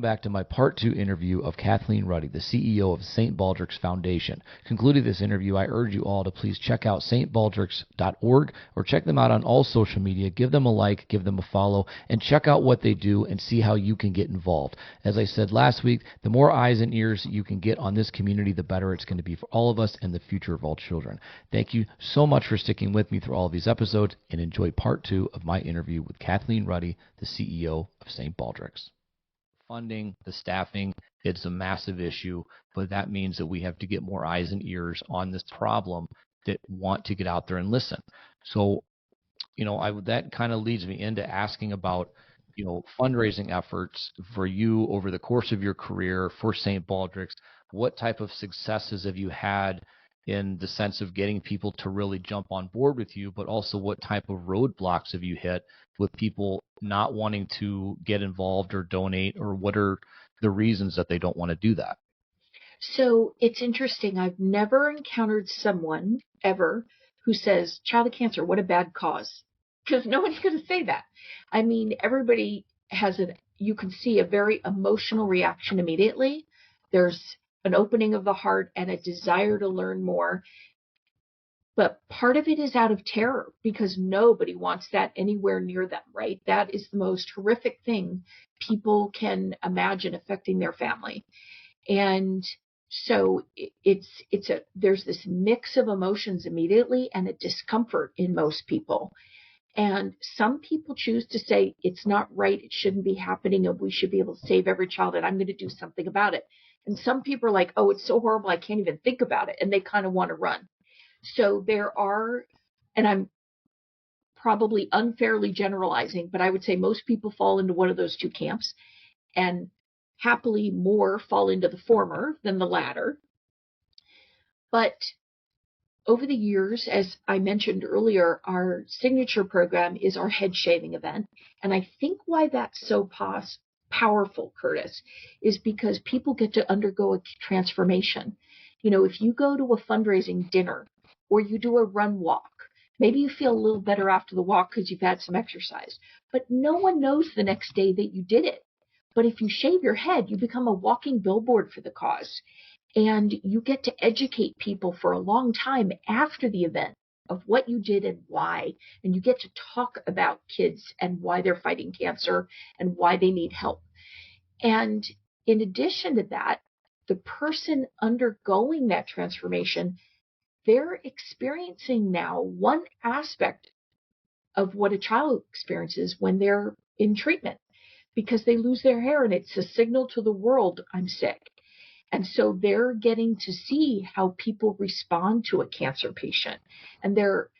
back to my part 2 interview of Kathleen Ruddy, the CEO of St. Baldricks Foundation. Concluding this interview, I urge you all to please check out stbaldricks.org or check them out on all social media. Give them a like, give them a follow, and check out what they do and see how you can get involved. As I said last week, the more eyes and ears you can get on this community, the better it's going to be for all of us and the future of all children. Thank you so much for sticking with me through all of these episodes, and enjoy part 2 of my interview with Kathleen Ruddy, the CEO of St. Baldricks. Funding, the staffing, it's a massive issue, but that means that we have to get more eyes and ears on this problem that want to get out there and listen. So, that kind of leads me into asking about, fundraising efforts for you over the course of your career for St. Baldricks. What type of successes have you had in the sense of getting people to really jump on board with you, but also what type of roadblocks have you hit with people not wanting to get involved or donate, or what are the reasons that they don't want to do that? So it's interesting. I've never encountered someone ever who says, childhood cancer, what a bad cause. Because no one's going to say that. I mean, everybody has you can see a very emotional reaction immediately. There's an opening of the heart and a desire to learn more. But part of it is out of terror, because nobody wants that anywhere near them, right? That is the most horrific thing people can imagine affecting their family. And so there's this mix of emotions immediately and a discomfort in most people. And some people choose to say it's not right, it shouldn't be happening, and we should be able to save every child, and I'm going to do something about it. And some people are like, oh, it's so horrible, I can't even think about it, and they kind of want to run. So there are, and I'm probably unfairly generalizing, but I would say most people fall into one of those two camps, and happily more fall into the former than the latter. But over the years, as I mentioned earlier, our signature program is our head shaving event. And I think why that's so powerful, Curtis, is because people get to undergo a transformation. If you go to a fundraising dinner or you do a run walk, maybe you feel a little better after the walk because you've had some exercise, but no one knows the next day that you did it. But if you shave your head, you become a walking billboard for the cause. And you get to educate people for a long time after the event of what you did and why. And you get to talk about kids and why they're fighting cancer and why they need help. And in addition to that, the person undergoing that transformation, they're experiencing now one aspect of what a child experiences when they're in treatment, because they lose their hair and it's a signal to the world, I'm sick. And so they're getting to see how people respond to a cancer patient. And they're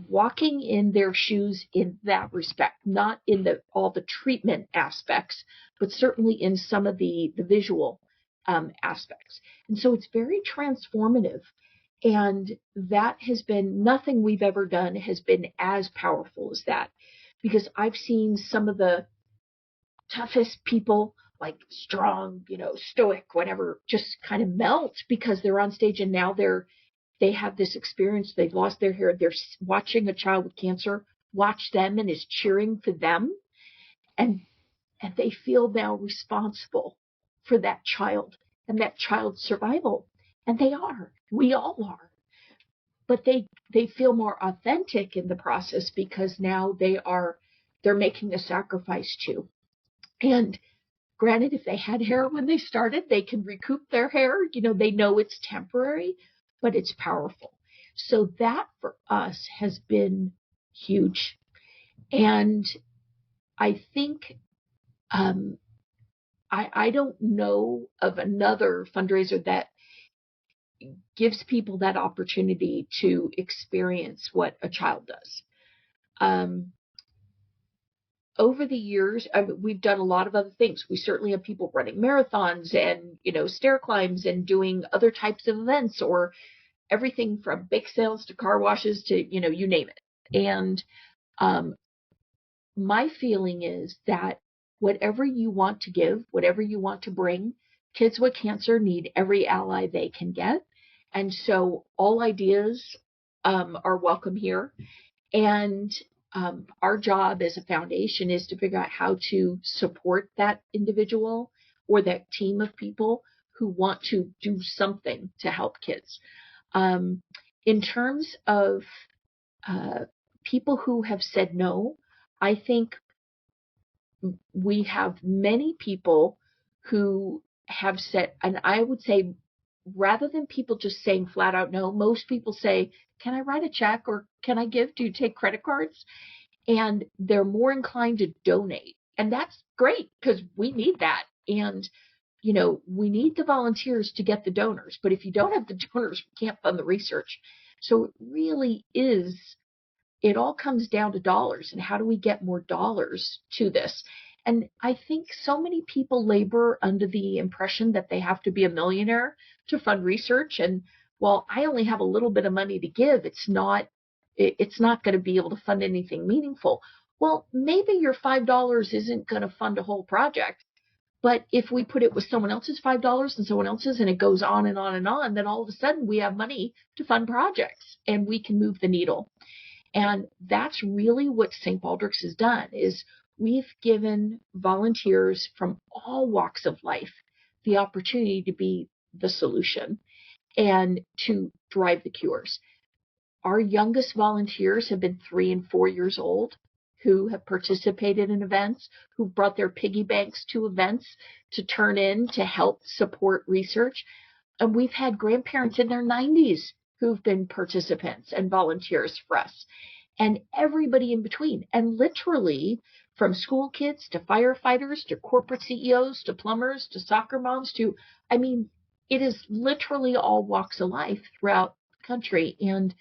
walking in their shoes in that respect, not in all the treatment aspects, but certainly in some of the visual aspects. And so it's very transformative. And that has been, nothing we've ever done has been as powerful as that. Because I've seen some of the toughest people, like strong, stoic, whatever, just kind of melt because they're on stage and now they have this experience. They've lost their hair. They're watching a child with cancer watch them and is cheering for them. And they feel now responsible for that child and that child's survival. And they are. We all are. But they feel more authentic in the process because now they're making a sacrifice too. And granted, if they had hair when they started, they can recoup their hair. They know it's temporary, but it's powerful. So that for us has been huge. And I think I don't know of another fundraiser that gives people that opportunity to experience what a child does. Over the years, we've done a lot of other things. We certainly have people running marathons and, stair climbs and doing other types of events, or everything from bake sales to car washes to, you name it. And my feeling is that whatever you want to give, whatever you want to bring, kids with cancer need every ally they can get. And so all ideas are welcome here. And our job as a foundation is to figure out how to support that individual or that team of people who want to do something to help kids. In terms of people who have said no, I think we have many people who have said, and I would say, rather than people just saying flat out no, most people say, can I write a check, or can I give? Do you take credit cards? And they're more inclined to donate. And that's great, because we need that. And, we need the volunteers to get the donors. But if you don't have the donors, we can't fund the research. So it really is, it all comes down to dollars, and how do we get more dollars to this? And I think so many people labor under the impression that they have to be a millionaire to fund research. And while I only have a little bit of money to give, it's not going to be able to fund anything meaningful. Well, maybe your $5 isn't going to fund a whole project. But if we put it with someone else's $5 and someone else's, and it goes on and on and on, then all of a sudden we have money to fund projects, and we can move the needle. And that's really what St. Baldrick's has done, is we've given volunteers from all walks of life the opportunity to be the solution and to drive the cures. Our youngest volunteers have been 3 and 4 years old, who have participated in events, who've brought their piggy banks to events to turn in to help support research. And we've had grandparents in their 90s who've been participants and volunteers for us, and everybody in between. And literally, from school kids to firefighters to corporate CEOs to plumbers to soccer moms it is literally all walks of life throughout the country. And,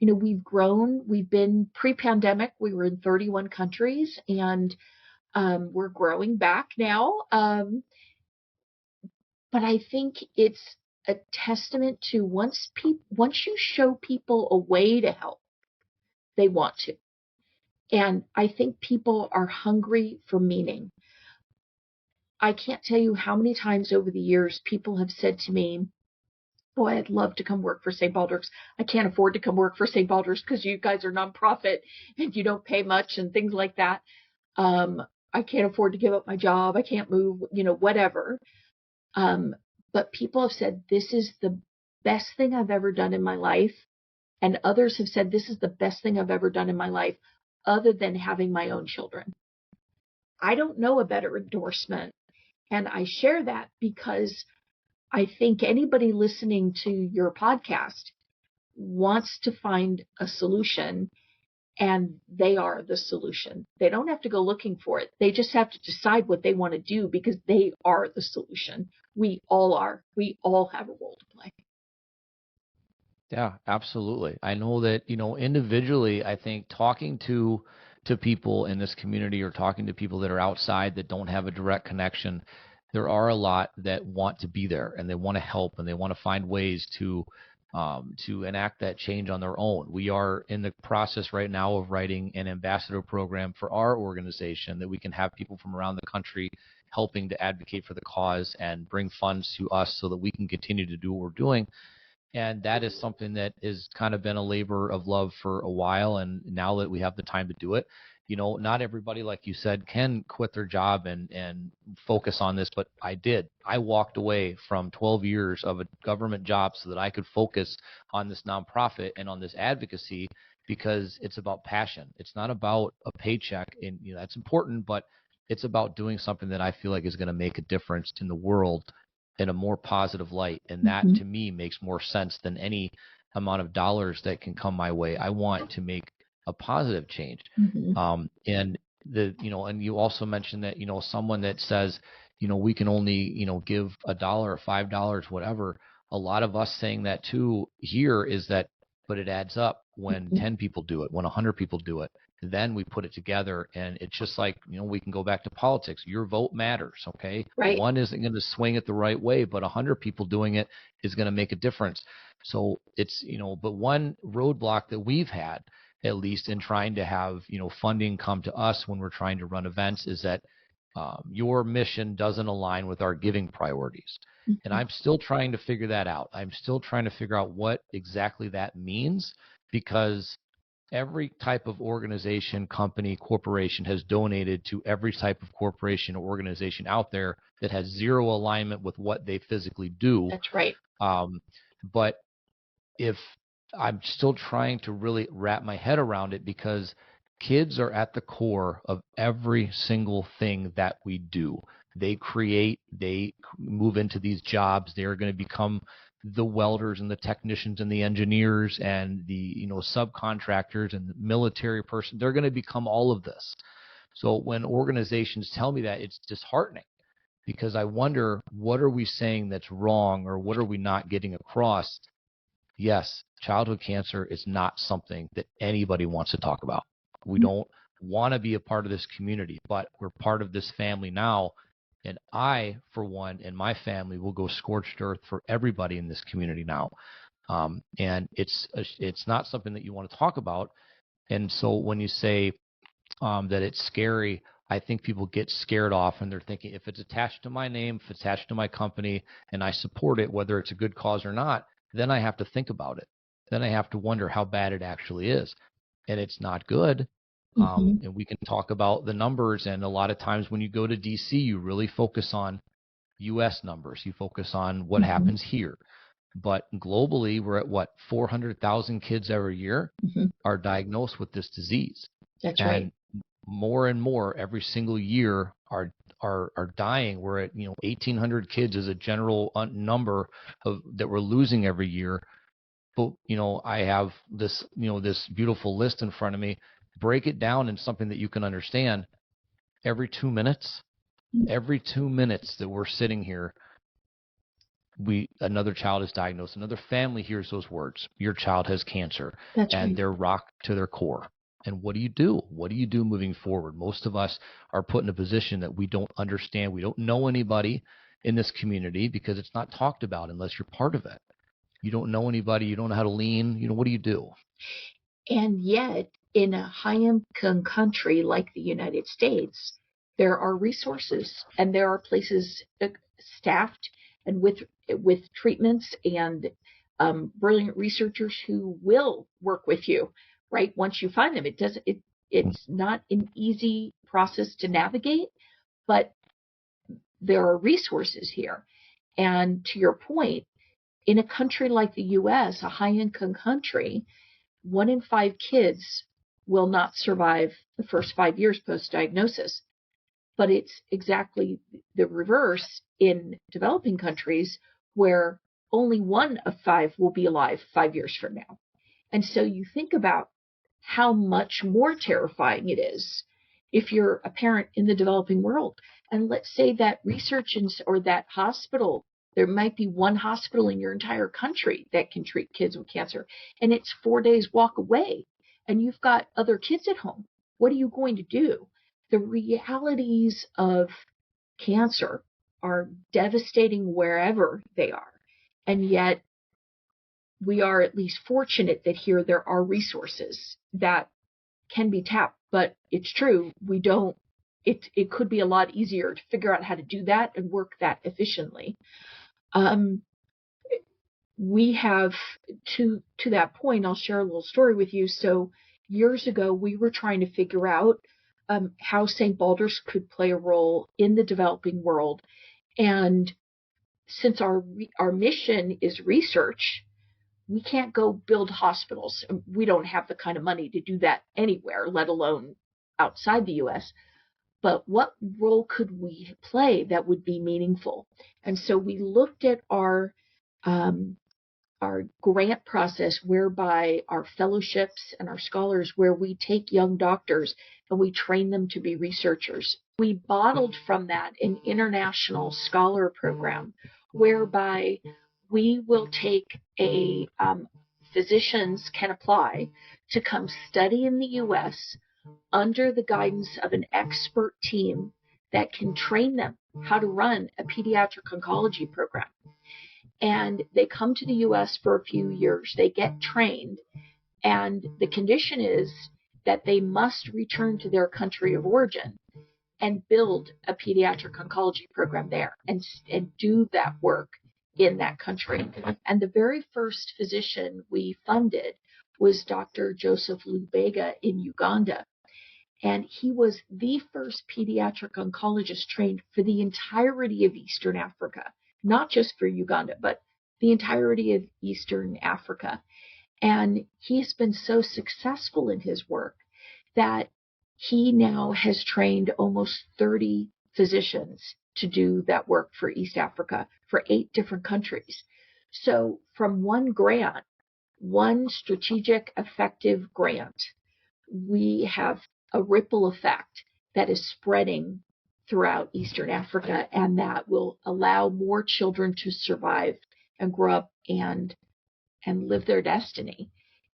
we've grown. We've been pre-pandemic, we were in 31 countries, and we're growing back now. But I think it's a testament to once you show people a way to help, they want to. And I think people are hungry for meaning. I can't tell you how many times over the years people have said to me, boy, I'd love to come work for St. Baldrick's. I can't afford to come work for St. Baldrick's because you guys are nonprofit and you don't pay much and things like that. I can't afford to give up my job. I can't move, whatever. But people have said, this is the best thing I've ever done in my life. And others have said, this is the best thing I've ever done in my life, other than having my own children. I don't know a better endorsement. And I share that because I think anybody listening to your podcast wants to find a solution, and they are the solution. They don't have to go looking for it. They just have to decide what they want to do, because they are the solution. We all are. We all have a role to play. Yeah, absolutely. I know that, individually, I think talking to people in this community, or talking to people that are outside that don't have a direct connection, there are a lot that want to be there, and they want to help, and they want to find ways to enact that change on their own. We are in the process right now of writing an ambassador program for our organization, that we can have people from around the country helping to advocate for the cause and bring funds to us so that we can continue to do what we're doing. And that is something that has kind of been a labor of love for a while. And now that we have the time to do it, not everybody, like you said, can quit their job and focus on this. But I did. I walked away from 12 years of a government job so that I could focus on this nonprofit and on this advocacy, because it's about passion. It's not about a paycheck. And that's important, but it's about doing something that I feel like is going to make a difference in the world in a more positive light. And that, to me, makes more sense than any amount of dollars that can come my way. I want to make a positive change. And and you also mentioned that, someone that says, we can only, give $1 or $5, whatever. A lot of us saying that too here is that, but it adds up when 10 people do it, when 100 people do it. Then we put it together, and it's just like, we can go back to politics. Your vote matters, okay? Right. One isn't going to swing it the right way, but 100 people doing it is going to make a difference. So it's, but one roadblock that we've had, at least in trying to have, funding come to us when we're trying to run events, is that your mission doesn't align with our giving priorities. And I'm still trying to figure that out. I'm still trying to figure out what exactly that means, because every type of organization, company, corporation has donated to every type of corporation or organization out there that has zero alignment with what they physically do. That's right. But if I'm still trying to really wrap my head around it, because kids are at the core of every single thing that we do. They create, they move into these jobs. They are going to become the welders and the technicians and the engineers and the subcontractors and the military person. They're going to become all of this. So when organizations tell me that, it's disheartening, because I wonder, what are we saying that's wrong, or what are we not getting across? Yes, childhood cancer is not something that anybody wants to talk about. We don't want to be a part of this community, but we're part of this family now. And I, for one, and my family will go scorched earth for everybody in this community now. And it's not something that you want to talk about. And so when you say that it's scary, I think people get scared off, and they're thinking, if it's attached to my name, if it's attached to my company, and I support it, whether it's a good cause or not, then I have to think about it. Then I have to wonder how bad it actually is. And it's not good. And we can talk about the numbers. And a lot of times when you go to DC, you really focus on U.S. numbers. You focus on what happens here. But globally, we're at 400,000 kids every year are diagnosed with this disease. That's right. And more and more every single year are dying. We're at 1,800 kids as a general number that we're losing every year. But I have this this beautiful list in front of me. Break it down in something that you can understand. Every 2 minutes that we're sitting here, another child is diagnosed. Another family hears those words: your child has cancer. That's and right. They're rocked to their core. And what do you do? What do you do moving forward? Most of us are put in a position that we don't understand. We don't know anybody in this community because it's not talked about unless you're part of it. You don't know anybody. You don't know how to lean. What do you do? And yet, in a high-income country like the United States, there are resources and there are places staffed and with treatments and brilliant researchers who will work with you, right? Once you find them, it's not an easy process to navigate, but there are resources here. And to your point, in a country like the U.S., a high-income country, 1 in 5 kids will not survive the first 5 years post-diagnosis. But it's exactly the reverse in developing countries, where only 1 of 5 will be alive 5 years from now. And so you think about how much more terrifying it is if you're a parent in the developing world. And let's say that research or that hospital, there might be 1 hospital in your entire country that can treat kids with cancer, and it's 4 days walk away, and you've got other kids at home. What are you going to do? The realities of cancer are devastating wherever they are. And yet we are at least fortunate that here there are resources that can be tapped. But it's true, it could be a lot easier to figure out how to do that and work that efficiently. We have, to that point, I'll share a little story with you. So years ago, we were trying to figure out how St. Baldrick's could play a role in the developing world. And since our mission is research, we can't go build hospitals. We don't have the kind of money to do that anywhere, let alone outside the U.S. But what role could we play that would be meaningful? And so we looked at our grant process, whereby our fellowships and our scholars, where we take young doctors and we train them to be researchers. We modeled from that an international scholar program, whereby we will take physicians can apply to come study in the U.S. under the guidance of an expert team that can train them how to run a pediatric oncology program. And they come to the U.S. for a few years. They get trained. And the condition is that they must return to their country of origin and build a pediatric oncology program there and do that work in that country. And the very first physician we funded was Dr. Joseph Lubega in Uganda. And he was the first pediatric oncologist trained for the entirety of Eastern Africa, not just for Uganda, but the entirety of Eastern Africa. And he has been so successful in his work that he now has trained almost 30 physicians to do that work for East Africa for 8 different countries. So from one grant, one strategic, effective grant, we have a ripple effect that is spreading throughout Eastern Africa, and that will allow more children to survive and grow up and live their destiny.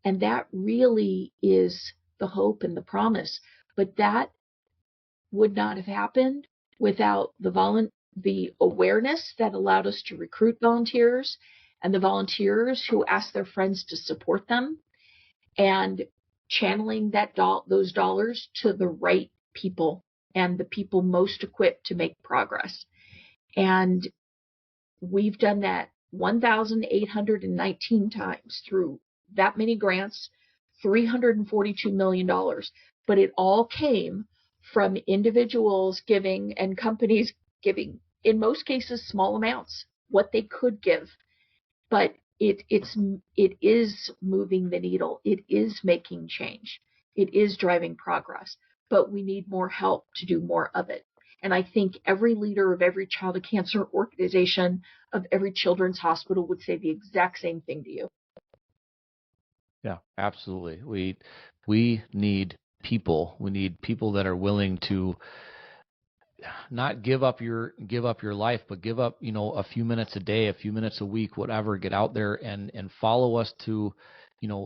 And that really is the hope and the promise. But that would not have happened without the awareness that allowed us to recruit volunteers, and the volunteers who asked their friends to support them, and channeling those dollars to the right people and the people most equipped to make progress. And we've done that 1,819 times through that many grants, $342 million. But it all came from individuals giving and companies giving, in most cases, small amounts, what they could give. But it is moving the needle. It is making change. It is driving progress. But we need more help to do more of it. And I think every leader of every child of cancer organization, of every children's hospital, would say the exact same thing to you. Yeah, absolutely. We need people. We need people that are willing to not give up your life, but give up, a few minutes a day, a few minutes a week, whatever. Get out there and follow us to,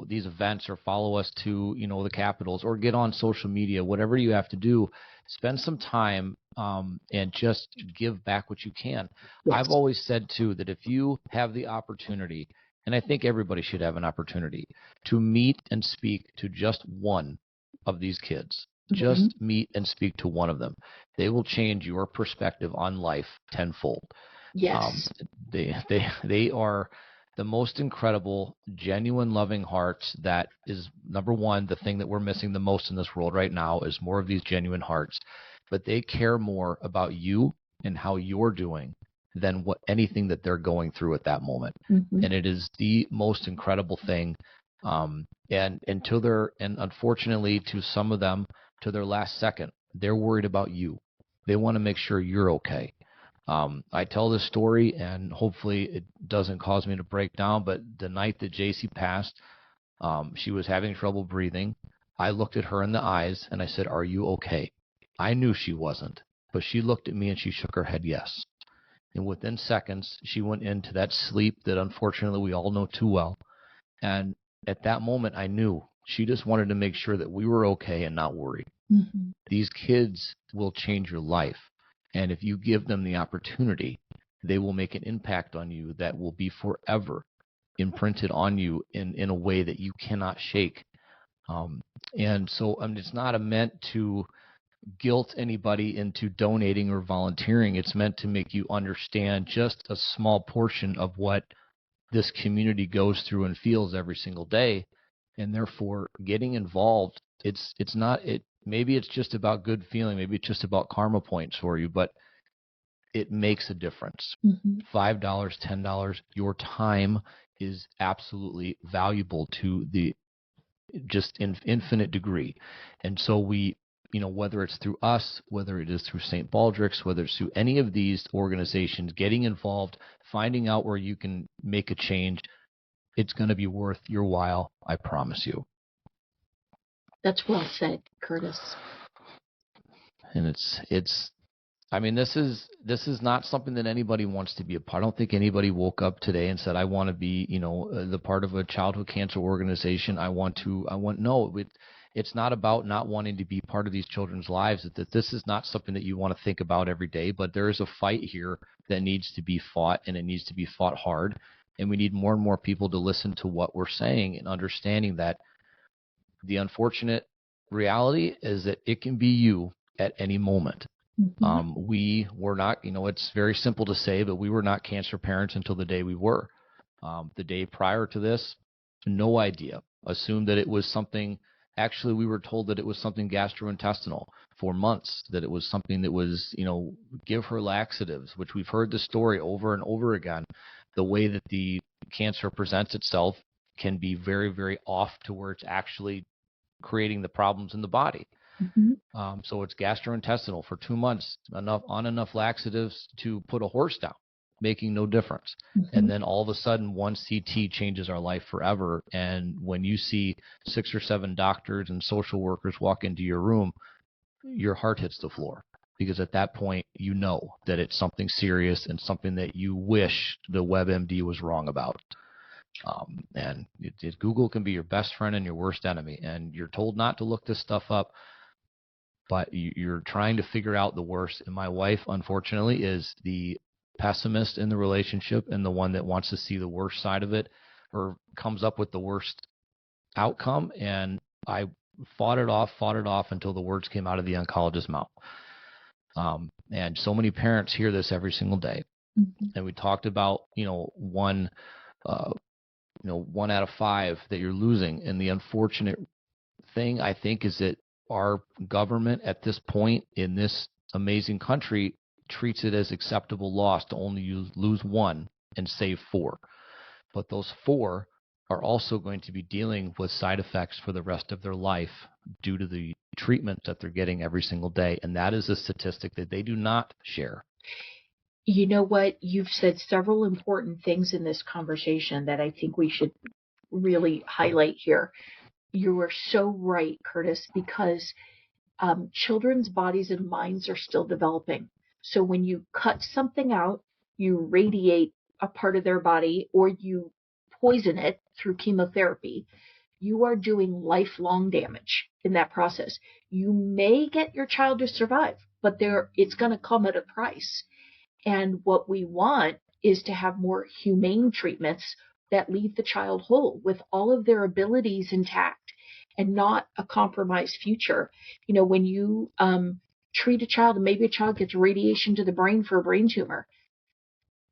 these events, or follow us to, the capitals, or get on social media, whatever you have to do. Spend some time and just give back what you can. Yes. I've always said too that if you have the opportunity, and I think everybody should have an opportunity, to meet and speak to just one of these kids. Just meet and speak to one of them. They will change your perspective on life tenfold. Yes. They are the most incredible, genuine, loving hearts. That is, number one, the thing that we're missing the most in this world right now is more of these genuine hearts. But they care more about you and how you're doing than anything that they're going through at that moment. Mm-hmm. And it is the most incredible thing. And unfortunately, to some of them, to their last second, they're worried about you. They want to make sure you're okay. I tell this story, and hopefully it doesn't cause me to break down, but the night that JC passed, she was having trouble breathing. I looked at her in the eyes and I said, "Are you okay?" I knew she wasn't, but she looked at me and she shook her head yes. And within seconds, she went into that sleep that unfortunately we all know too well. And at that moment, I knew she just wanted to make sure that we were okay and not worried. Mm-hmm. These kids will change your life. And if you give them the opportunity, they will make an impact on you that will be forever imprinted on you in a way that you cannot shake. And so it's not meant to guilt anybody into donating or volunteering. It's meant to make you understand just a small portion of what this community goes through and feels every single day. And therefore, getting involved, maybe it's just about good feeling, maybe it's just about karma points for you, but it makes a difference. Mm-hmm. $5, $10, your time is absolutely valuable to the just infinite degree. And so whether it's through us, whether it is through St. Baldricks, whether it's through any of these organizations, getting involved, finding out where you can make a change, it's going to be worth your while, I promise you. That's well said, Curtis. And this is not something that anybody wants to be a part. I don't think anybody woke up today and said, "I want to be, the part of a childhood cancer organization. No, it's not about not wanting to be part of these children's lives. That this is not something that you want to think about every day, but there is a fight here that needs to be fought, and it needs to be fought hard. And we need more and more people to listen to what we're saying and understanding that the unfortunate reality is that it can be you at any moment." Mm-hmm. We were not, it's very simple to say, but we were not cancer parents until the day we were. The day prior to this, no idea. assumed that it was something. Actually, we were told that it was something gastrointestinal for months, that it was something that was, give her laxatives, which we've heard the story over and over again. The way that the cancer presents itself can be very, very off to where it's actually creating the problems in the body. Mm-hmm. So it's gastrointestinal for 2 months, enough laxatives to put a horse down, making no difference. Mm-hmm. And then all of a sudden, one CT changes our life forever. And when you see 6 or 7 doctors and social workers walk into your room, your heart hits the floor. Because at that point, you know that it's something serious and something that you wish the WebMD was wrong about. And Google can be your best friend and your worst enemy. And you're told not to look this stuff up, but you're trying to figure out the worst. And my wife, unfortunately, is the pessimist in the relationship and the one that wants to see the worst side of it, or comes up with the worst outcome. And I fought it off until the words came out of the oncologist's mouth. And so many parents hear this every single day. Mm-hmm. And we talked about, one out of 5 that you're losing. And the unfortunate thing, I think, is that our government at this point in this amazing country treats it as acceptable loss to only lose 1 and save 4. But those 4 are also going to be dealing with side effects for the rest of their life due to the treatment that they're getting every single day. And that is a statistic that they do not share. You know what? You've said several important things in this conversation that I think we should really highlight here. You are so right, Curtis, because children's bodies and minds are still developing. So when you cut something out, you radiate a part of their body, or you poison it through chemotherapy, you are doing lifelong damage in that process. You may get your child to survive, but it's going to come at a price. And what we want is to have more humane treatments that leave the child whole with all of their abilities intact and not a compromised future. When you treat a child, and maybe a child gets radiation to the brain for a brain tumor,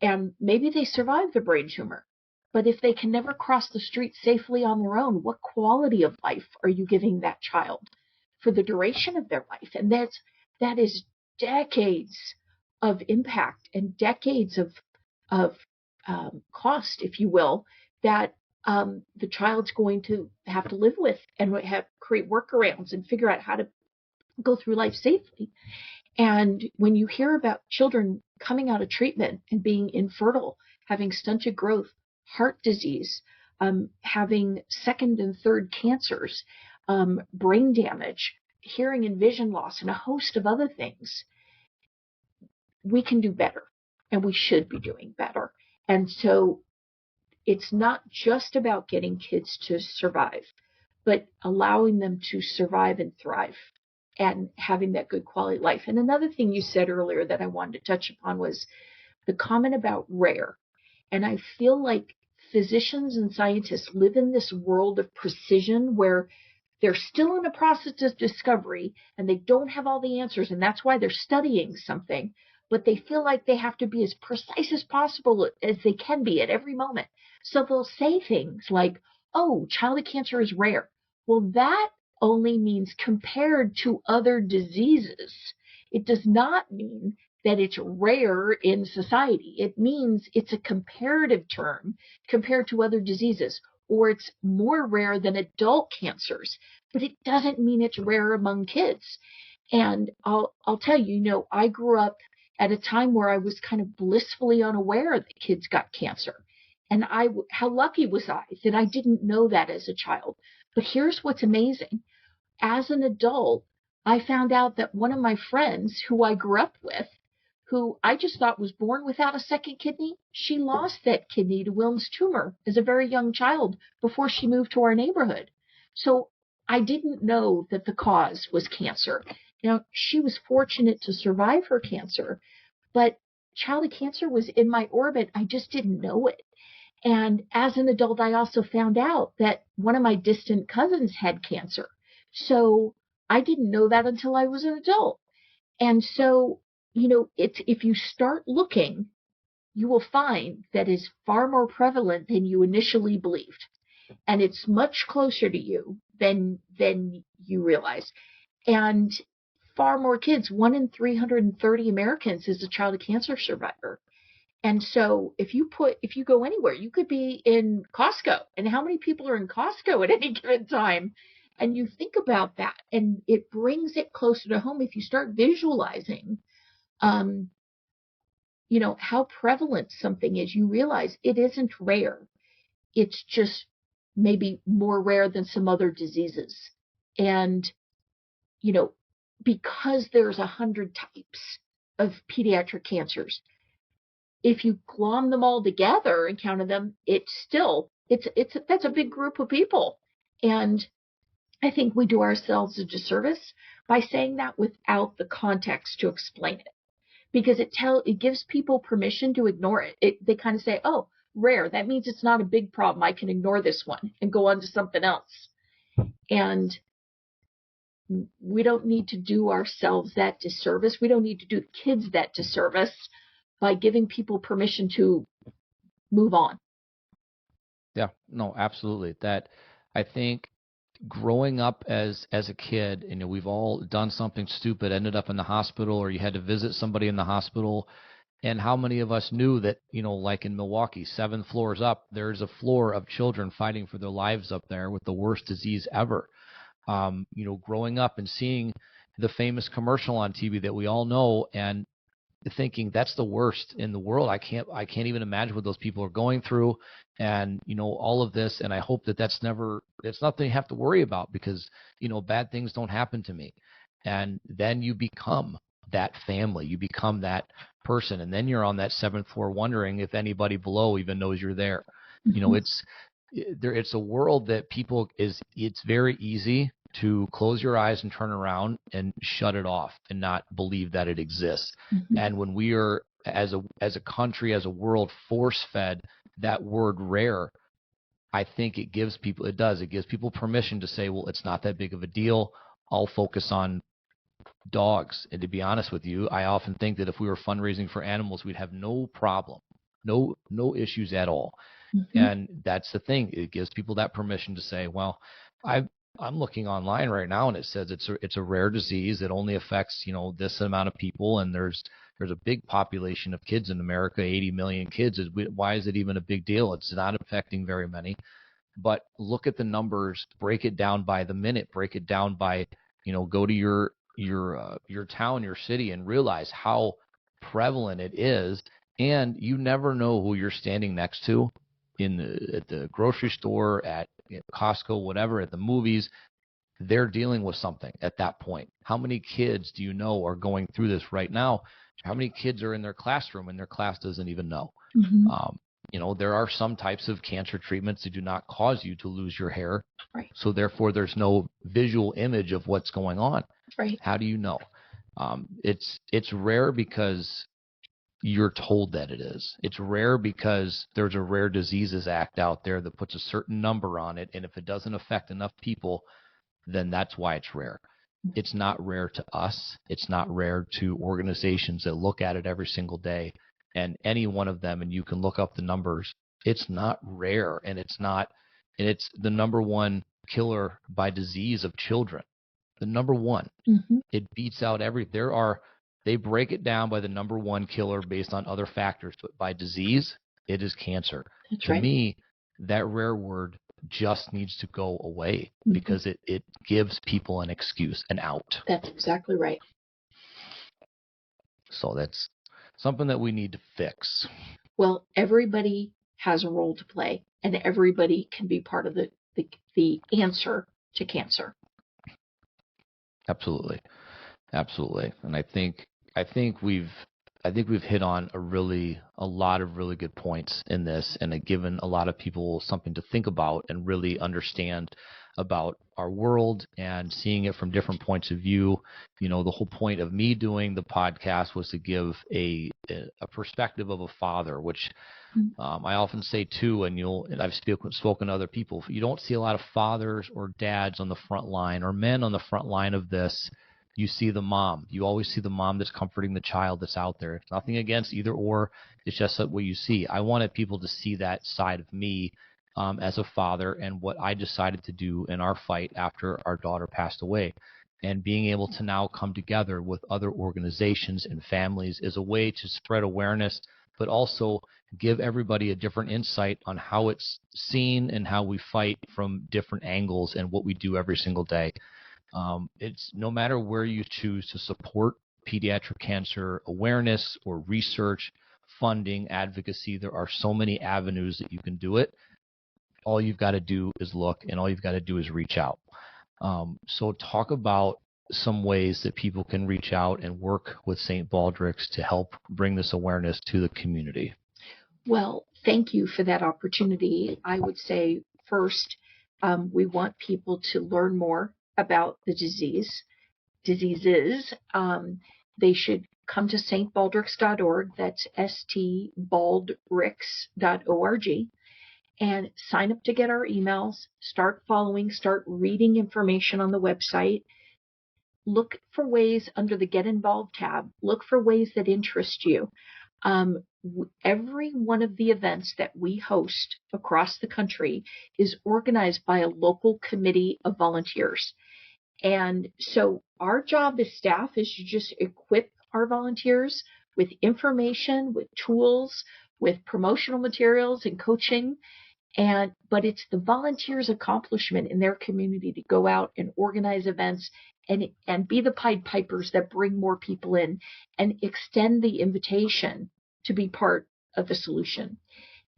and maybe they survive the brain tumor, but if they can never cross the street safely on their own, what quality of life are you giving that child for the duration of their life? And that is decades of impact and decades of cost, if you will, that the child's going to have to live with and create workarounds and figure out how to go through life safely. And when you hear about children coming out of treatment and being infertile, having stunted growth, heart disease, having second and third cancers, brain damage, hearing and vision loss, and a host of other things, we can do better, and we should be doing better. And so it's not just about getting kids to survive, but allowing them to survive and thrive and having that good quality life. And another thing you said earlier that I wanted to touch upon was the comment about rare. And I feel like physicians and scientists live in this world of precision where they're still in a process of discovery and they don't have all the answers, and that's why they're studying something, but they feel like they have to be as precise as possible as they can be at every moment. So they'll say things like, oh, childhood cancer is rare. Well, that only means compared to other diseases. It does not mean that it's rare in society. It means it's a comparative term compared to other diseases, or it's more rare than adult cancers, but it doesn't mean it's rare among kids. And I'll tell you, I grew up at a time where I was kind of blissfully unaware that kids got cancer. And how lucky was I that I didn't know that as a child. But here's what's amazing. As an adult, I found out that one of my friends who I grew up with, who I just thought was born without a second kidney, she lost that kidney to Wilms tumor as a very young child before she moved to our neighborhood. So I didn't know that the cause was cancer. She was fortunate to survive her cancer, but childhood cancer was in my orbit. I just didn't know it. And as an adult, I also found out that one of my distant cousins had cancer. So I didn't know that until I was an adult. And so, if you start looking, you will find that it's far more prevalent than you initially believed. and it's much closer to you than you realize. And far more kids, 1 in 330 Americans is a child of cancer survivor. And so if you go anywhere, you could be in Costco, and how many people are in Costco at any given time? And you think about that, and it brings it closer to home. If you start visualizing, how prevalent something is, you realize it isn't rare. It's just maybe more rare than some other diseases. And, because there's 100 types of pediatric cancers, if you glom them all together and counted them, that's a big group of people. And I think we do ourselves a disservice by saying that without the context to explain it, because it gives people permission to ignore it. They kind of say, oh, rare, that means it's not a big problem. I can ignore this one and go on to something else. And we don't need to do ourselves that disservice. We don't need to do the kids that disservice by giving people permission to move on. Yeah, no, absolutely. That, I think, growing up as a kid, we've all done something stupid, ended up in the hospital, or you had to visit somebody in the hospital. And how many of us knew that, like in Milwaukee, 7 floors up, there's a floor of children fighting for their lives up there with the worst disease ever. Growing up and seeing the famous commercial on TV that we all know, and thinking that's the worst in the world. I can't even imagine what those people are going through, and all of this. And I hope it's nothing you have to worry about, because bad things don't happen to me. And then you become that family, you become that person, and then you're on that 7th floor wondering if anybody below even knows you're there. Mm-hmm. It's a world that it's very easy to close your eyes and turn around and shut it off and not believe that it exists. Mm-hmm. And when we are, as a country, as a world, force-fed that word rare, I think it gives people permission to say, well, it's not that big of a deal. I'll focus on dogs. And to be honest with you, I often think that if we were fundraising for animals, we'd have no problem, no issues at all. Mm-hmm. And that's the thing. It gives people that permission to say, well, I'm looking online right now, and it says it's a rare disease that only affects this amount of people, and there's a big population of kids in America, 80 million kids. Why is it even a big deal? It's not affecting very many. But look at the numbers, break it down by the minute, break it down by go to your town, your city, and realize how prevalent it is. And you never know who you're standing next to at the grocery store, at Costco, whatever, at the movies. They're dealing with something at that point. How many kids do you know are going through this right now? How many kids are in their classroom and their class doesn't even know? Mm-hmm. There are some types of cancer treatments that do not cause you to lose your hair. Right. So therefore, there's no visual image of what's going on. Right. How do you know? It's rare because you're told that it is. It's rare because there's a Rare Diseases Act out there that puts a certain number on it, and if it doesn't affect enough people, then that's why it's rare. It's not rare to us. It's not rare to organizations that look at it every single day, and any one of them, and you can look up the numbers. It's not rare, and it's the number one killer by disease of children. The number one. Mm-hmm. It beats out they break it down by the number one killer based on other factors, but by disease, it is cancer. That's to right. me, that rare word just needs to go away, mm-hmm. because it gives people an excuse, an out. That's exactly right. So that's something that we need to fix. Well, everybody has a role to play, and everybody can be part of the answer to cancer. Absolutely. And I think we've hit on a lot of really good points in this, and have given a lot of people something to think about and really understand about our world and seeing it from different points of view. The whole point of me doing the podcast was to give a perspective of a father, which I often say too, and I've spoken to other people. You don't see a lot of fathers or dads on the front line, or men on the front line of this. You see the mom. You always see the mom that's comforting the child that's out there. It's nothing against either or. It's just what you see. I wanted people to see that side of me as a father and what I decided to do in our fight after our daughter passed away. And being able to now come together with other organizations and families is a way to spread awareness, but also give everybody a different insight on how it's seen and how we fight from different angles and what we do every single day. It's no matter where you choose to support pediatric cancer awareness or research, funding, advocacy, there are so many avenues that you can do it. All you've got to do is look, and all you've got to do is reach out. So talk about some ways that people can reach out and work with St. Baldricks to help bring this awareness to the community. Well, thank you for that opportunity. I would say first, we want people to learn more about the diseases. They should come to stbaldricks.org. That's stbaldricks.org. And sign up to get our emails, start following, start reading information on the website. Look for ways under the Get Involved tab. Look for ways that interest you. Every one of the events that we host across the country is organized by a local committee of volunteers. And so our job as staff is to just equip our volunteers with information, with tools, with promotional materials and coaching. But it's the volunteers' accomplishment in their community to go out and organize events and be the Pied Pipers that bring more people in and extend the invitation to be part of the solution.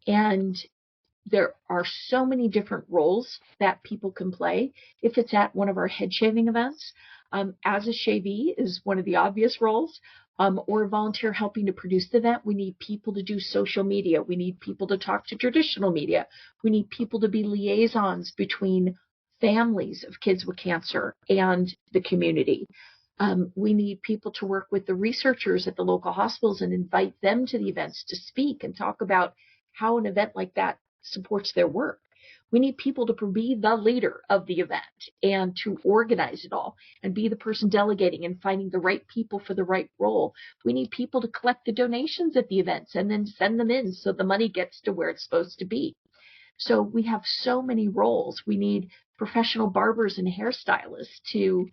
And there are so many different roles that people can play. If it's at one of our head shaving events, as a shavee is one of the obvious roles, or a volunteer helping to produce the event. We need people to do social media. We need people to talk to traditional media. We need people to be liaisons between families of kids with cancer and the community. We need people to work with the researchers at the local hospitals and invite them to the events to speak and talk about how an event like that supports their work. We need people to be the leader of the event and to organize it all and be the person delegating and finding the right people for the right role. We need people to collect the donations at the events and then send them in so the money gets to where it's supposed to be. So we have so many roles. We need professional barbers and hairstylists to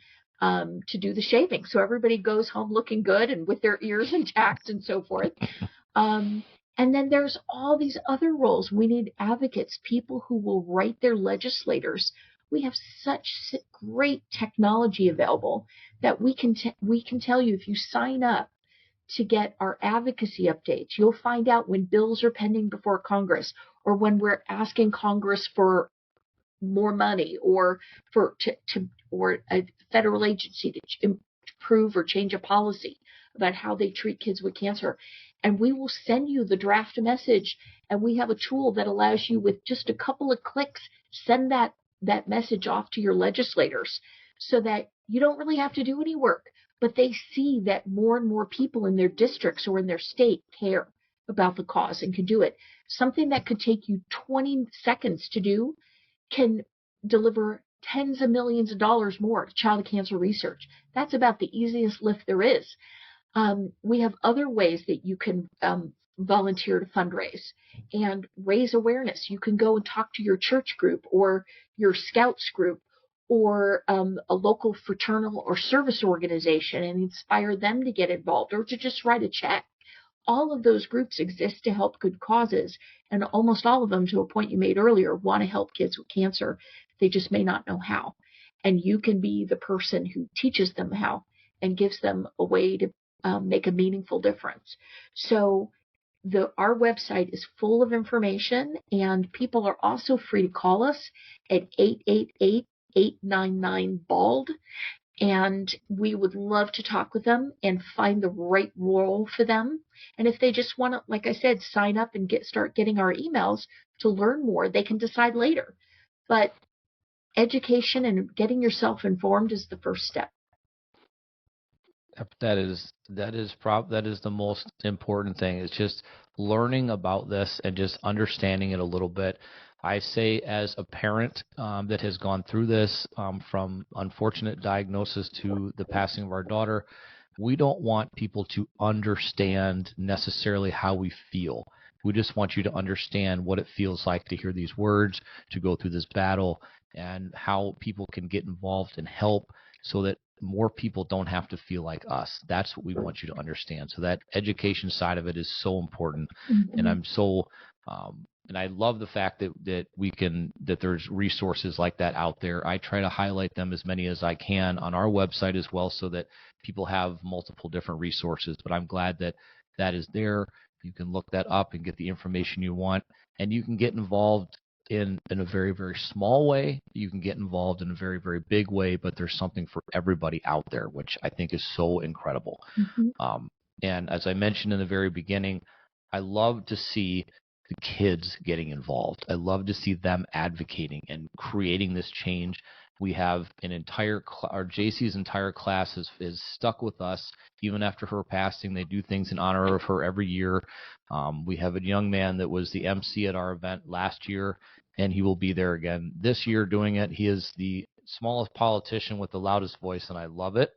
do the shaving, so everybody goes home looking good and with their ears intact and so forth. And then there's all these other roles. We need advocates, people who will write their legislators. We have such great technology available that we can tell you if you sign up to get our advocacy updates, you'll find out when bills are pending before Congress or when we're asking Congress for more money or or a federal agency to improve or change a policy about how they treat kids with cancer. And we will send you the draft message, and we have a tool that allows you with just a couple of clicks, send that message off to your legislators so that you don't really have to do any work, but they see that more and more people in their districts or in their state care about the cause and can do it. Something that could take you 20 seconds to do can deliver tens of millions of dollars more to child cancer research. That's about the easiest lift there is. We have other ways that you can volunteer to fundraise and raise awareness. You can go and talk to your church group or your scouts group or a local fraternal or service organization and inspire them to get involved or to just write a check. All of those groups exist to help good causes, and almost all of them, to a point you made earlier, want to help kids with cancer. They just may not know how. And you can be the person who teaches them how and gives them a way to make a meaningful difference. So our website is full of information, and people are also free to call us at 888-899-BALD. And we would love to talk with them and find the right role for them. And if they just want to, like I said, sign up and start getting our emails to learn more, they can decide later. But education and getting yourself informed is the first step. That is the most important thing. It's just learning about this and just understanding it a little bit. I say, as a parent that has gone through this, from unfortunate diagnosis to the passing of our daughter, we don't want people to understand necessarily how we feel. We just want you to understand what it feels like to hear these words, to go through this battle, and how people can get involved and help so that more people don't have to feel like us. That's what we want you to understand. So that education side of it is so important. And I'm so and I love the fact that there's resources like that out there. I try to highlight them as many as I can on our website as well, so that people have multiple different resources. But I'm glad that that is there. You can look that up and get the information you want, and you can get involved in a very, very small way. You can get involved in a very, very big way, but there's something for everybody out there, which I think is so incredible. And as I mentioned in the very beginning, I love to see the kids getting involved. I love to see them advocating and creating this change. We have an entire, our JC's entire class is stuck with us even after her passing. They do things in honor of her every year. We have a young man that was the MC at our event last year, and he will be there again this year doing it. He is the smallest politician with the loudest voice, and I love it.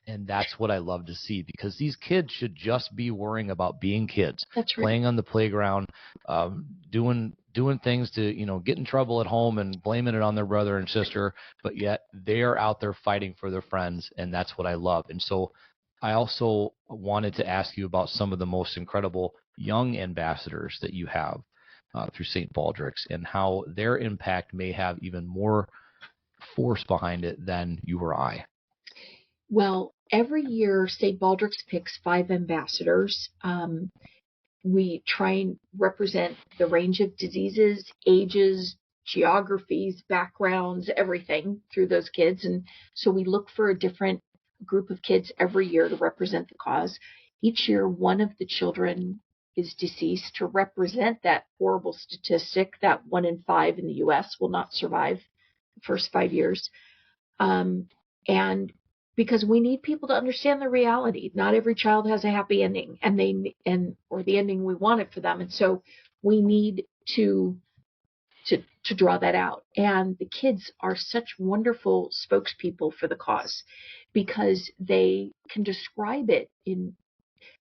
And that's what I love to see, because these kids should just be worrying about being kids. That's right. Playing on the playground, doing things to, get in trouble at home and blaming it on their brother and sister, but yet they are out there fighting for their friends, and that's what I love. And so I also wanted to ask you about some of the most incredible young ambassadors that you have through St. Baldricks, and how their impact may have even more force behind it than you or I. Well, every year St. Baldrick's picks 5 ambassadors. We try and represent the range of diseases, ages, geographies, backgrounds, everything through those kids. And so we look for a different group of kids every year to represent the cause. Each year, one of the children is deceased to represent that horrible statistic that 1 in 5 in the U.S. will not survive the first 5 years. And because we need people to understand the reality. Not every child has a happy ending, or the ending we wanted for them. And so we need to draw that out. And the kids are such wonderful spokespeople for the cause, because they can describe it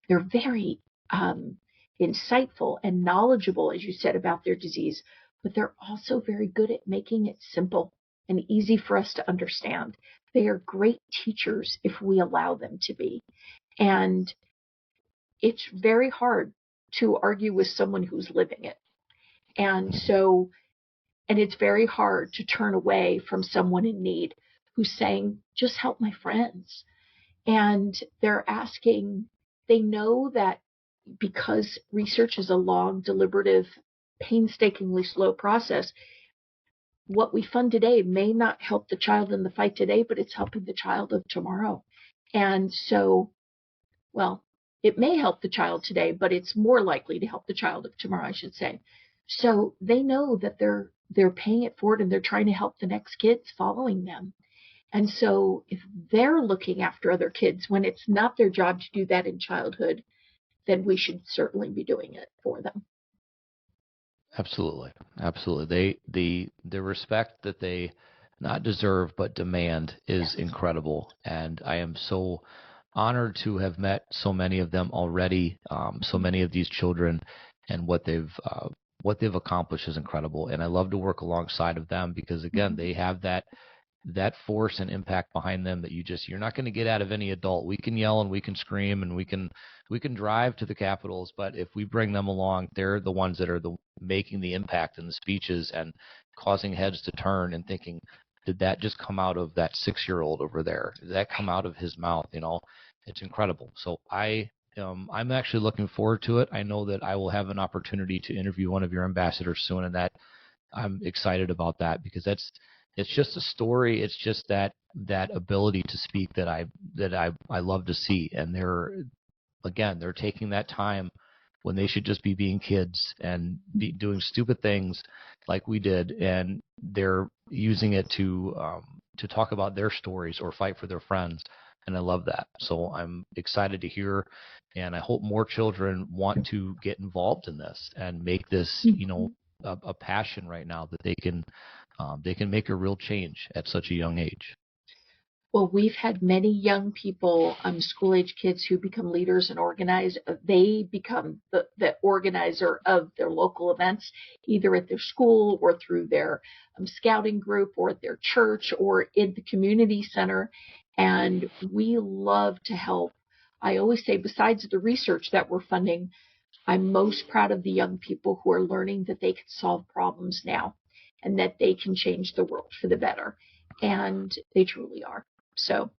they're very insightful and knowledgeable, as you said, about their disease, but they're also very good at making it simple and easy for us to understand. They are great teachers if we allow them to be. And it's very hard to argue with someone who's living it. And it's very hard to turn away from someone in need who's saying, just help my friends. And they know that because research is a long, deliberative, painstakingly slow process, what we fund today may not help the child in the fight today, but it's helping the child of tomorrow. And so, well, it may help the child today, but it's more likely to help the child of tomorrow, I should say. So they know that they're paying it forward, and they're trying to help the next kids following them. And so if they're looking after other kids when it's not their job to do that in childhood, then we should certainly be doing it for them. Absolutely. Absolutely. The respect that they not deserve but demand is incredible. And I am so honored to have met so many of them already. So many of these children, and what they've accomplished is incredible. And I love to work alongside of them, because again, they have that force and impact behind them that you're not going to get out of any adult. We can yell and we can scream and we can drive to the capitals, but if we bring them along, they're the ones that are making the impact in the speeches and causing heads to turn and thinking, did that just come out of that 6-year-old over there? Did that come out of his mouth? It's incredible. So I'm actually looking forward to it. I know that I will have an opportunity to interview one of your ambassadors soon, and that I'm excited about that, because it's just a story. It's just that ability to speak that I love to see. And they're taking that time when they should just be being kids and be doing stupid things like we did, and they're using it to talk about their stories or fight for their friends. And I love that. So I'm excited to hear, and I hope more children want to get involved in this and make this, a passion right now, that they can make a real change at such a young age. Well, we've had many young people, school-age kids who become leaders and organize. They become the organizer of their local events, either at their school or through their scouting group or at their church or in the community center. And we love to help. I always say, besides the research that we're funding, I'm most proud of the young people who are learning that they can solve problems now and that they can change the world for the better. And they truly are. So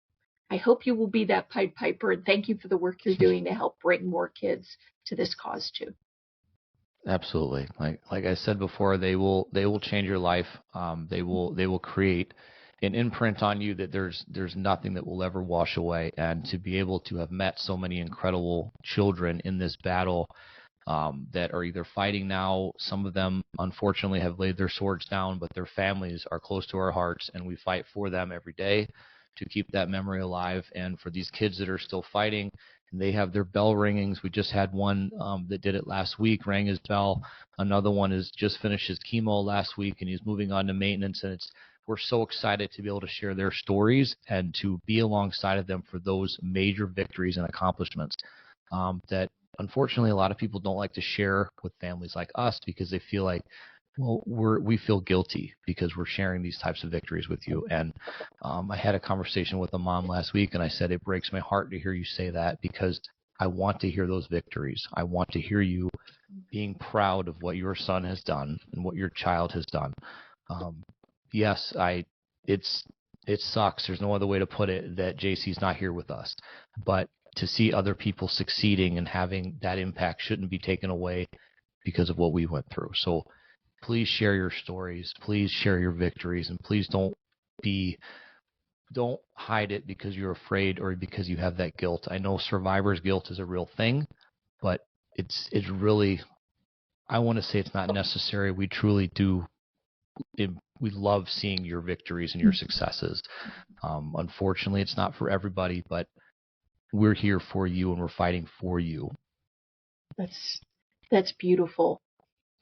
I hope you will be that Pied Piper, and thank you for the work you're doing to help bring more kids to this cause too. Absolutely. Like I said before, they will change your life. They will create an imprint on you that there's nothing that will ever wash away. And to be able to have met so many incredible children in this battle that are either fighting now, some of them unfortunately have laid their swords down, but their families are close to our hearts, and we fight for them every day to keep that memory alive. And for these kids that are still fighting, they have their bell ringings. We just had one that did it last week, rang his bell. Another one has just finished his chemo last week, and he's moving on to maintenance. And we're so excited to be able to share their stories and to be alongside of them for those major victories and accomplishments that unfortunately a lot of people don't like to share with families like us, because they feel like, well, we feel guilty because we're sharing these types of victories with you. And I had a conversation with a mom last week, and I said, it breaks my heart to hear you say that, because I want to hear those victories. I want to hear you being proud of what your son has done and what your child has done. Yes, it sucks. There's no other way to put it that JC's not here with us. But to see other people succeeding and having that impact shouldn't be taken away because of what we went through. So please share your stories. Please share your victories, and please don't hide it because you're afraid or because you have that guilt. I know survivor's guilt is a real thing, but it's really, I want to say it's not necessary. We truly do. We love seeing your victories and your successes. Unfortunately, it's not for everybody, but we're here for you and we're fighting for you. That's beautiful.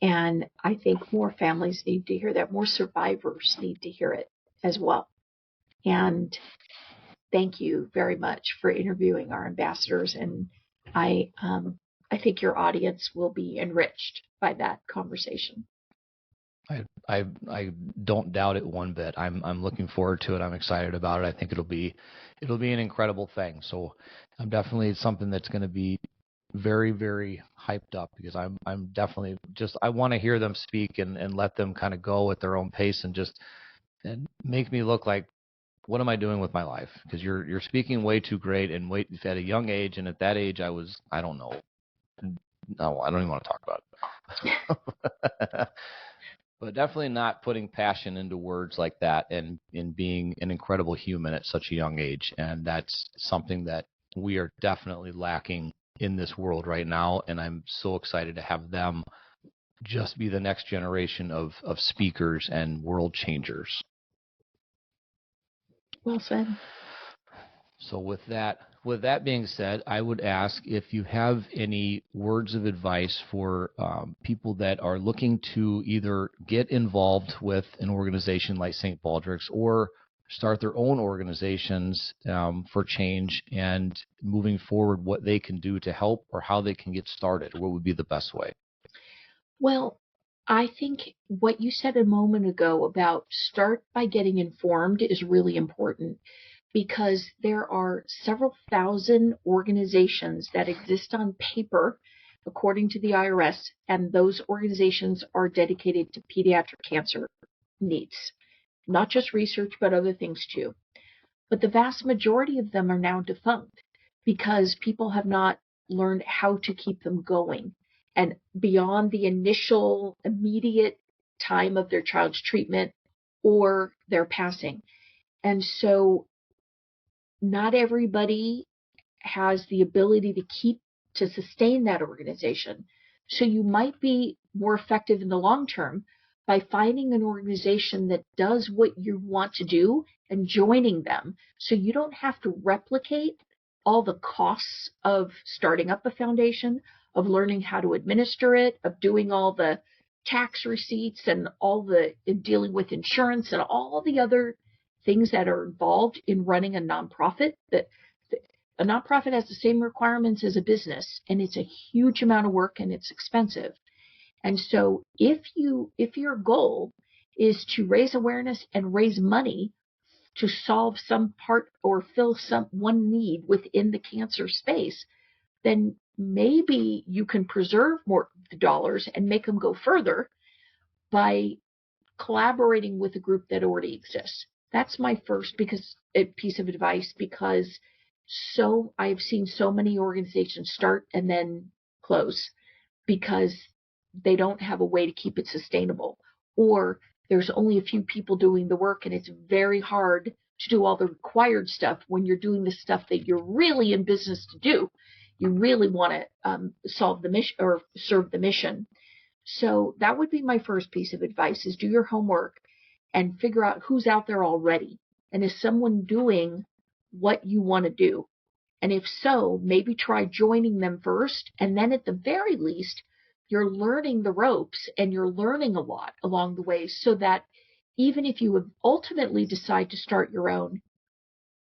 And I think more families need to hear that. More survivors need to hear it as well. And thank you very much for interviewing our ambassadors. And I think your audience will be enriched by that conversation. I don't doubt it one bit. I'm looking forward to it. I'm excited about it. I think it'll be an incredible thing. So I'm definitely something that's going to be very, very hyped up, because I'm definitely I want to hear them speak and let them kind of go at their own pace and make me look like, what am I doing with my life? Because you're speaking way too great and at a young age, and at that age I don't know. No, I don't even want to talk about it. But definitely not putting passion into words like that, and in being an incredible human at such a young age. And that's something that we are definitely lacking in this world right now. And I'm so excited to have them just be the next generation of speakers and world changers. Well said. So with that being said, I would ask if you have any words of advice for people that are looking to either get involved with an organization like St. Baldricks or start their own organizations for change and moving forward, what they can do to help or how they can get started. What would be the best way? Well, I think what you said a moment ago about start by getting informed is really important, because there are several thousand organizations that exist on paper, according to the IRS, and those organizations are dedicated to pediatric cancer needs, not just research, but other things too. But the vast majority of them are now defunct because people have not learned how to keep them going. And beyond the initial immediate time of their child's treatment or their passing. And so not everybody has the ability to sustain that organization. So you might be more effective in the long term by finding an organization that does what you want to do and joining them, so you don't have to replicate all the costs of starting up a foundation, of learning how to administer it, of doing all the tax receipts and all the dealing with insurance and all the other things that are involved in running a nonprofit. That a nonprofit has the same requirements as a business, and it's a huge amount of work and it's expensive. And so if your goal is to raise awareness and raise money to solve some part or fill one need within the cancer space, then maybe you can preserve more dollars and make them go further by collaborating with a group that already exists. That's my first piece of advice, because I've seen so many organizations start and then close because they don't have a way to keep it sustainable, or there's only a few people doing the work and it's very hard to do all the required stuff when you're doing the stuff that you're really in business to do. You really want to solve the mission or serve the mission. So that would be my first piece of advice, is do your homework and figure out who's out there already. And is someone doing what you want to do? And if so, maybe try joining them first. And then at the very least, you're learning the ropes and you're learning a lot along the way, so that even if you ultimately decide to start your own,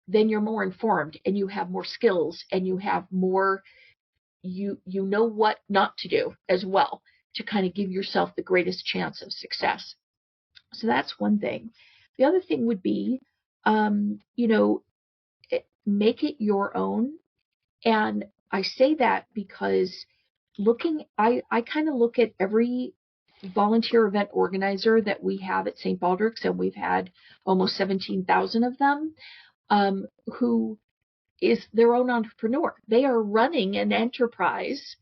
then you're more informed and you have more skills and you have more, you know what not to do as well, to kind of give yourself the greatest chance of success. So that's one thing. The other thing would be, make it your own. And I say that because I kind of look at every volunteer event organizer that we have at St. Baldricks, and we've had almost 17,000 of them, who is their own entrepreneur. They are running an enterprise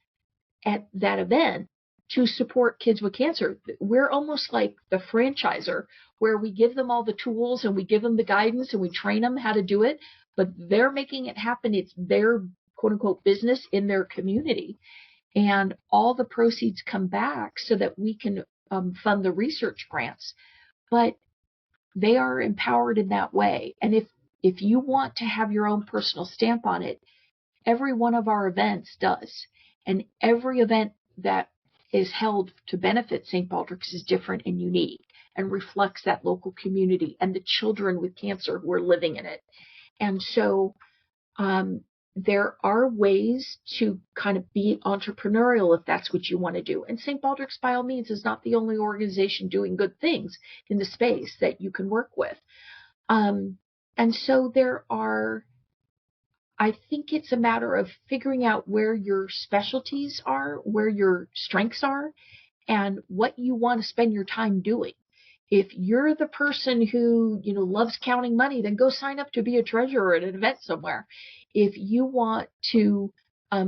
at that event to support kids with cancer. We're almost like the franchisor, where we give them all the tools and we give them the guidance and we train them how to do it, but they're making it happen. It's their quote unquote business in their community. And all the proceeds come back so that we can fund the research grants. But they are empowered in that way. And if you want to have your own personal stamp on it, every one of our events does. And every event that is held to benefit St. Baldrick's is different and unique and reflects that local community and the children with cancer who are living in it. And so there are ways to kind of be entrepreneurial if that's what you want to do. And St. Baldrick's, by all means, is not the only organization doing good things in the space that you can work with. And so I think it's a matter of figuring out where your specialties are, where your strengths are, and what you want to spend your time doing. If you're the person who, loves counting money, then go sign up to be a treasurer at an event somewhere. If you want to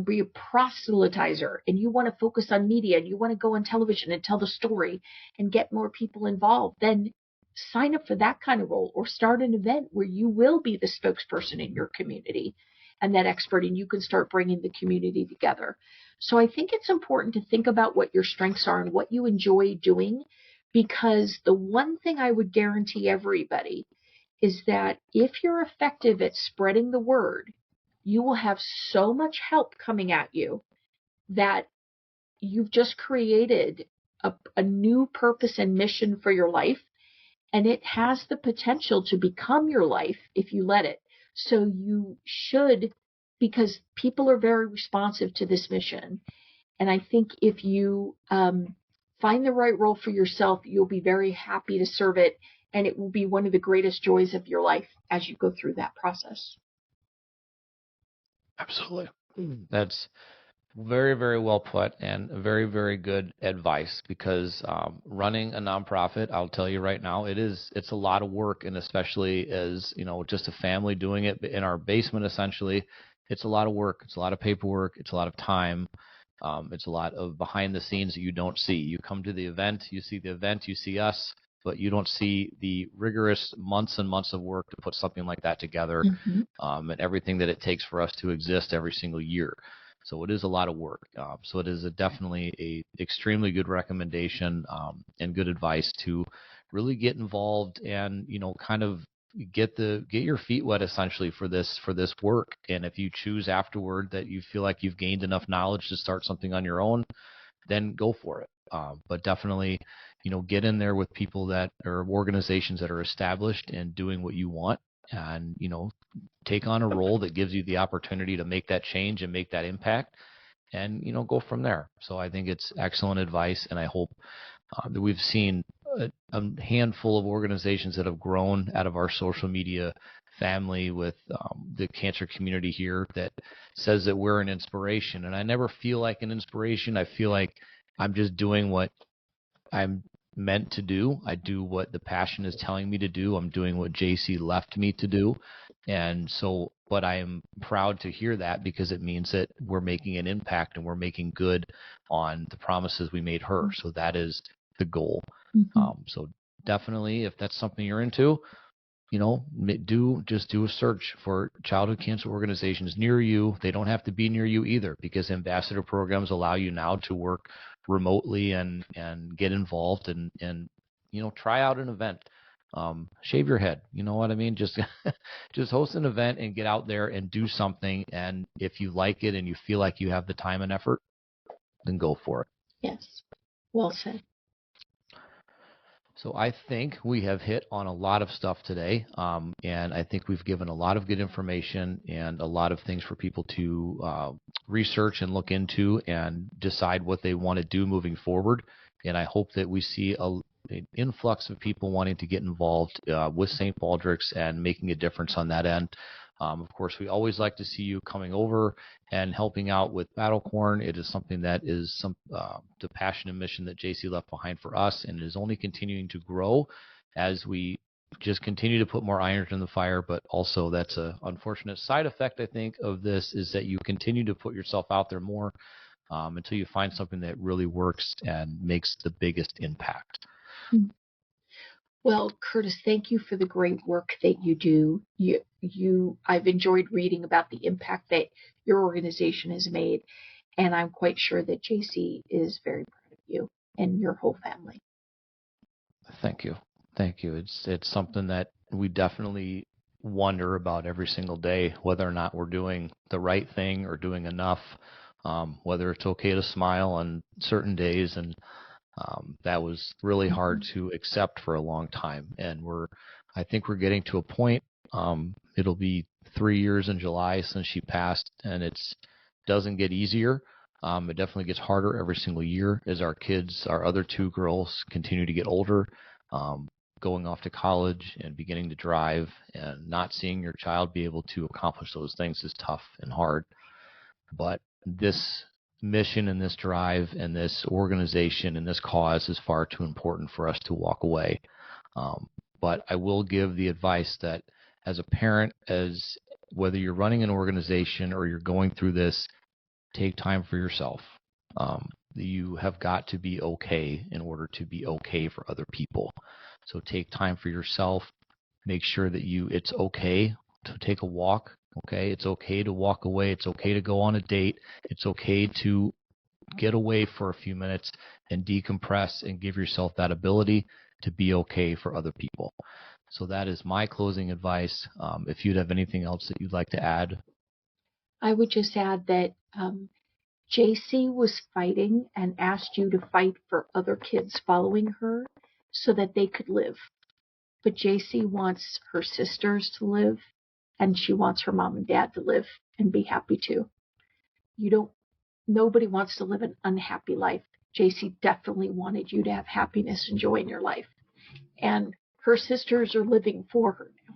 be a proselytizer and you want to focus on media and you want to go on television and tell the story and get more people involved, then sign up for that kind of role, or start an event where you will be the spokesperson in your community and that expert, and you can start bringing the community together. So I think it's important to think about what your strengths are and what you enjoy doing, because the one thing I would guarantee everybody is that if you're effective at spreading the word, you will have so much help coming at you that you've just created a new purpose and mission for your life, and it has the potential to become your life if you let it. So you should, because people are very responsive to this mission. And I think if you find the right role for yourself, you'll be very happy to serve it. And it will be one of the greatest joys of your life as you go through that process. Absolutely. That's very, very well put, and very, very good advice, because running a nonprofit, I'll tell you right now, it's a lot of work, and especially as, just a family doing it in our basement, essentially, it's a lot of work. It's a lot of paperwork. It's a lot of time. It's a lot of behind the scenes that you don't see. You come to the event, you see us, but you don't see the rigorous months and months of work to put something like that together, and everything that it takes for us to exist every single year. So it is a lot of work. So it is definitely a extremely good recommendation and good advice to really get involved and, kind of get your feet wet essentially for this work. And if you choose afterward that you feel like you've gained enough knowledge to start something on your own, then go for it. But definitely, get in there with people that are organizations that are established and doing what you want, and, take on a role that gives you the opportunity to make that change and make that impact, and, go from there. So I think it's excellent advice, and I hope that we've seen a handful of organizations that have grown out of our social media family with the cancer community here that says that we're an inspiration. And I never feel like an inspiration. I feel like I'm just doing what I'm meant to do. I do what the passion is telling me to do. I'm doing what JC left me to do. And so, but I am proud to hear that, because it means that we're making an impact and we're making good on the promises we made her. So that is the goal. So definitely, if that's something you're into, do a search for childhood cancer organizations near you. They don't have to be near you either, because ambassador programs allow you now to work remotely and get involved and try out an event. Shave your head. You know what I mean? Just host an event and get out there and do something. And if you like it and you feel like you have the time and effort, then go for it. Yes. Well said. So I think we have hit on a lot of stuff today, and I think we've given a lot of good information and a lot of things for people to research and look into and decide what they want to do moving forward. And I hope that we see an influx of people wanting to get involved with St. Baldricks and making a difference on that end. Of course, we always like to see you coming over and helping out with Battle Corn. It is something that is the passion and mission that JC left behind for us, and it is only continuing to grow as we just continue to put more irons in the fire. But also, that's an unfortunate side effect, I think, of this, is that you continue to put yourself out there more until you find something that really works and makes the biggest impact. Well, Curtis, thank you for the great work that you do. I've enjoyed reading about the impact that your organization has made, and I'm quite sure that JC is very proud of you and your whole family. Thank you. It's something that we definitely wonder about every single day, whether or not we're doing the right thing or doing enough, whether it's okay to smile on certain days, and that was really hard to accept for a long time. And I think we're getting to a point, it'll be 3 years in July since she passed, and it doesn't get easier. It definitely gets harder every single year as our other two girls, continue to get older, going off to college and beginning to drive, and not seeing your child be able to accomplish those things is tough and hard. But this mission and this drive and this organization and this cause is far too important for us to walk away. But I will give the advice that as a parent, as whether you're running an organization or you're going through this, take time for yourself. You have got to be okay in order to be okay for other people. So take time for yourself. Make sure that it's okay to take a walk. Okay, it's okay to walk away. It's okay to go on a date. It's okay to get away for a few minutes and decompress and give yourself that ability to be okay for other people. So that is my closing advice. If you'd have anything else that you'd like to add. I would just add that JC was fighting and asked you to fight for other kids following her so that they could live. But JC wants her sisters to live, and she wants her mom and dad to live and be happy too. Nobody wants to live an unhappy life. JC definitely wanted you to have happiness and joy in your life. And her sisters are living for her now.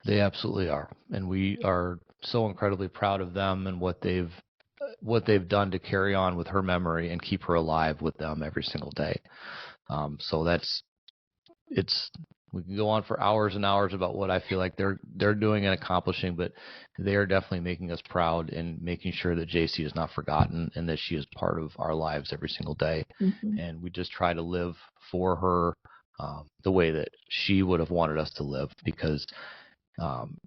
They absolutely are. And we are so incredibly proud of them and what they've done to carry on with her memory and keep her alive with them every single day. So we can go on for hours and hours about what I feel like they're doing and accomplishing, but they are definitely making us proud and making sure that JC is not forgotten and that she is part of our lives every single day. Mm-hmm. And we just try to live for her the way that she would have wanted us to live, because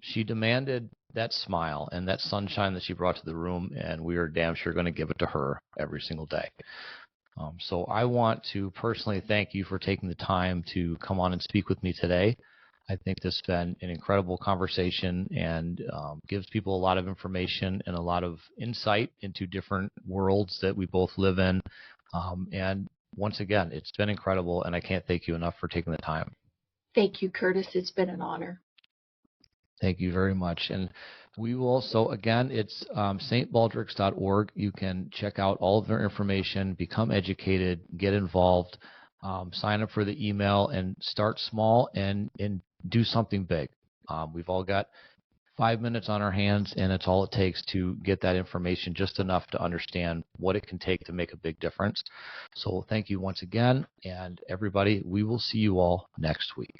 she demanded that smile and that sunshine that she brought to the room, and we are damn sure going to give it to her every single day. So I want to personally thank you for taking the time to come on and speak with me today. I think this has been an incredible conversation and gives people a lot of information and a lot of insight into different worlds that we both live in. And once again, it's been incredible, and I can't thank you enough for taking the time. Thank you, Curtis. It's been an honor. Thank you very much. And we will, so again, it's stbaldricks.org. You can check out all of their information, become educated, get involved, sign up for the email, and start small and do something big. We've all got 5 minutes on our hands, and it's all it takes to get that information, just enough to understand what it can take to make a big difference. So thank you once again, and everybody, we will see you all next week.